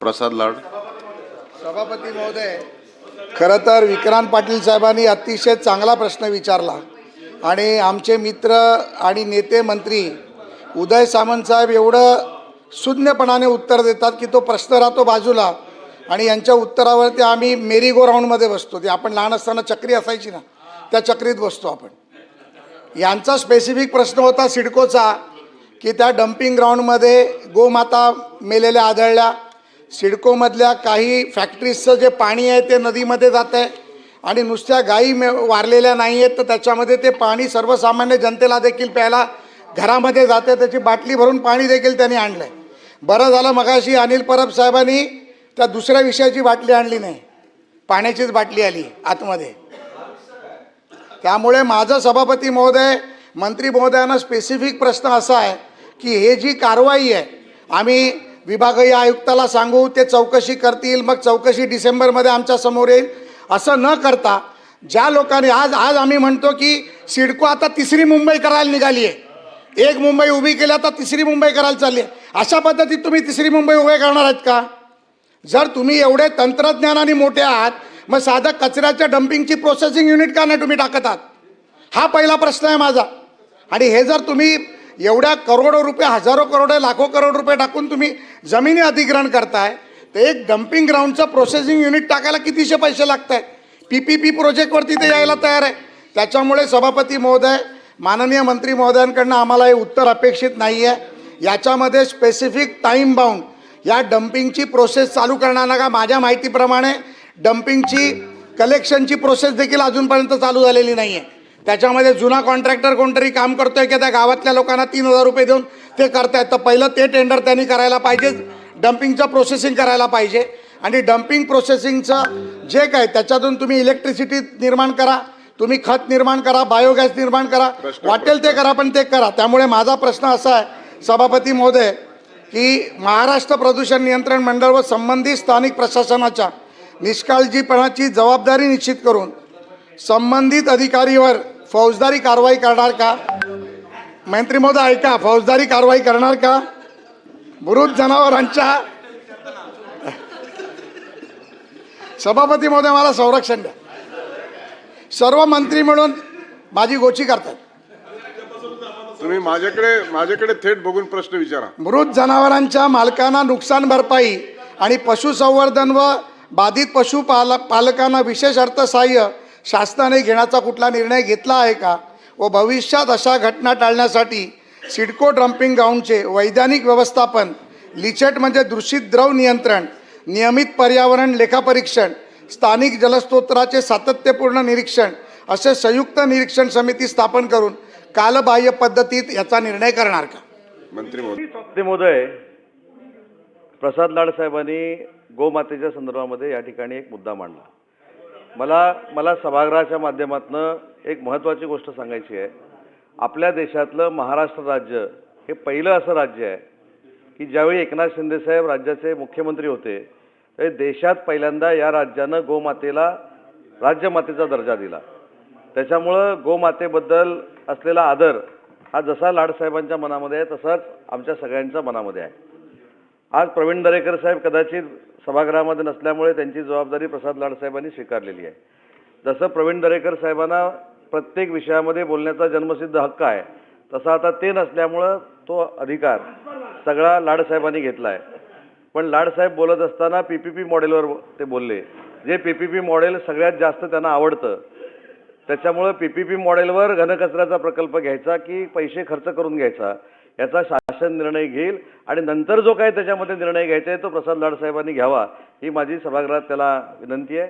प्रसाद लाड. सभापती महोदय, खरं तर विक्रांत पाटील साहेबांनी अतिशय चांगला प्रश्न विचारला आणि आमचे मित्र आणि नेते मंत्री उदय सामंत साहेब एवढं शून्यपणाने उत्तर देतात की तो प्रश्न राहतो बाजूला आणि यांच्या उत्तरावरती आम्ही मेरी गो राऊंडमध्ये बसतो. ते आपण लहान असताना चक्री असायची ना, त्या चक्रीत बसतो आपण. यांचा स्पेसिफिक प्रश्न होता सिडकोचा की त्या डम्पिंग ग्राउंडमध्ये गोमाता मेलेल्या आढळल्या. सिडकोमधल्या काही फॅक्टरीजचं जे पाणी आहे ते नदीमध्ये जातं आहे आणि नुसत्या गायी वारलेल्या नाही आहेत, तर त्याच्यामध्ये ते पाणी सर्वसामान्य जनतेला देखील प्यायला घरामध्ये जाते. त्याची बाटली भरून पाणी देखील त्यांनी आणलं आहे. बरं झालं मगाशी अनिल परब साहेबांनी त्या दुसऱ्या विषयाची बाटली आणली नाही, पाण्याचीच बाटली आली आतमध्ये. त्यामुळे माझं सभापती महोदय, मंत्री महोदयांना स्पेसिफिक प्रश्न असा आहे की हे जी कारवाई आहे आम्ही विभागीय आयुक्ताला सांगू, ते चौकशी करतील, मग चौकशी डिसेंबरमध्ये आमच्या समोर येईल. असं न करता ज्या लोकांनी आज आम्ही म्हणतो की सिडको आता तिसरी मुंबई करायला निघाली आहे. एक मुंबई उभी केली, आता तिसरी मुंबई करायला चालली आहे. अशा पद्धतीत तुम्ही तिसरी मुंबई उभी करणार आहेत का? जर तुम्ही एवढे तंत्रज्ञानाने मोठे आहात, मग साधं कचऱ्याच्या डम्पिंगची प्रोसेसिंग युनिट का नाही तुम्ही टाकत आहात? हा पहिला प्रश्न आहे माझा. आणि हे जर तुम्ही एवढ्या करोडो रुपये, हजारो करोड, लाखो करोड रुपये टाकून तुम्ही जमिनी अधिग्रहण करताय, तर एक डम्पिंग ग्राउंडचं प्रोसेसिंग युनिट टाकायला कितीशे पैसे लागत आहेत? PPP प्रोजेक्टवरती ते यायला तयार आहे. त्याच्यामुळे सभापती महोदय, माननीय मंत्री महोदयांकडनं आम्हाला हे उत्तर अपेक्षित नाही आहे. याच्यामध्ये स्पेसिफिक टाईम बाउंड या डम्पिंगची प्रोसेस चालू करणार का? माझ्या माहितीप्रमाणे डम्पिंगची कलेक्शनची प्रोसेस देखील अजूनपर्यंत चालू झालेली नाही आहे. त्याच्यामध्ये जुना कॉन्ट्रॅक्टर कोणतरी काम करतोय की त्या गावातल्या लोकांना 3,000 रुपये देऊन ते करतायत. तर पहिलं ते टेंडर त्यांनी करायला पाहिजे, डम्पिंगचं प्रोसेसिंग करायला पाहिजे. आणि डम्पिंग प्रोसेसिंगचं जे काय त्याच्यातून तुम्ही इलेक्ट्रिसिटी निर्माण करा, तुम्ही खत निर्माण करा, बायोगॅस निर्माण करा, वाटेल ते करा, पण ते करा. त्यामुळे माझा प्रश्न असा आहे सभापती महोदय की महाराष्ट्र प्रदूषण नियंत्रण मंडळ व संबंधित स्थानिक प्रशासनाच्या निष्काळजीपणाची जबाबदारी निश्चित करून संबंधित अधिकारीवर फौजदारी कारवाई करणार का? मंत्री महोदय ऐका, फौजदारी कारवाई करणार का? मृत जनावरांच्या सभापती महोदय मला संरक्षण द्या. सर्व मंत्री मिळून माझी गोची करतात. तुम्ही माझ्याकडे थेट बघून प्रश्न विचारा. मृत जनावरांच्या मालकांना नुकसान भरपाई आणि पशुसंवर्धन व बाधित पालकांना विशेष अर्थसहाय्य शासनाने घेण्याचा कुठला निर्णय घेतला आहे का? व भविष्यात अशा घटना टाळण्यासाठी सिडको डम्पिंग ग्राउंडचे वैधानिक व्यवस्थापन, लिचेट म्हणजे दूषित द्रव नियंत्रण, नियमित पर्यावरण लेखापरीक्षण, स्थानिक जलस्रोताचे सातत्यपूर्ण निरीक्षण असे संयुक्त निरीक्षण समिती स्थापन करून कालबाह्य पद्धतीत याचा निर्णय करणार का? मंत्री महोदय, प्रसाद लाड साहेबांनी गोमातेच्या संदर्भामध्ये या ठिकाणी एक मुद्दा मांडला. मला सभागृहाच्या माध्यमातून एक महत्त्वाची गोष्ट सांगायची आहे. आपल्या देशातलं महाराष्ट्र राज्य हे पहिलं असं राज्य आहे की ज्यावेळी एकनाथ शिंदे साहेब राज्याचे मुख्यमंत्री होते त्यावेळी देशात पहिल्यांदा या राज्यानं गोमातेला राज्यमातेचा दर्जा दिला. त्याच्यामुळं गोमातेबद्दल असलेला आदर हा जसा लाडसाहेबांच्या मनामध्ये आहे तसाच आमच्या सगळ्यांच्या मनामध्ये आहे. आज प्रवीण दरेकर साहेब कदाचित सभागृहामध्ये नसल्यामुळे त्यांची जबाबदारी प्रसाद लाड साहेबांनी स्वीकारलेली आहे. जसं प्रवीण दरेकर साहेबांना प्रत्येक विषयामध्ये बोलण्याचा जन्मसिद्ध हक्क आहे, तसा आता ते नसल्यामुळं तो अधिकार सगळा लाडसाहेबांनी घेतला आहे. पण लाडसाहेब बोलत असताना PPP मॉडेलवर ते बोलले, जे PPP मॉडेल सगळ्यात जास्त त्यांना आवडतं. त्याच्यामुळं PPP मॉडेलवर घनकचऱ्याचा प्रकल्प घ्यायचा की पैसे खर्च करून घ्यायचा याचा शासन निर्णय घेईल आणि नंतर जो काही त्याच्यामध्ये निर्णय घ्यायचा आहे तो प्रसाद लाड साहेबांनी घ्यावा, ही माझी सभागृहात त्याला विनंती आहे.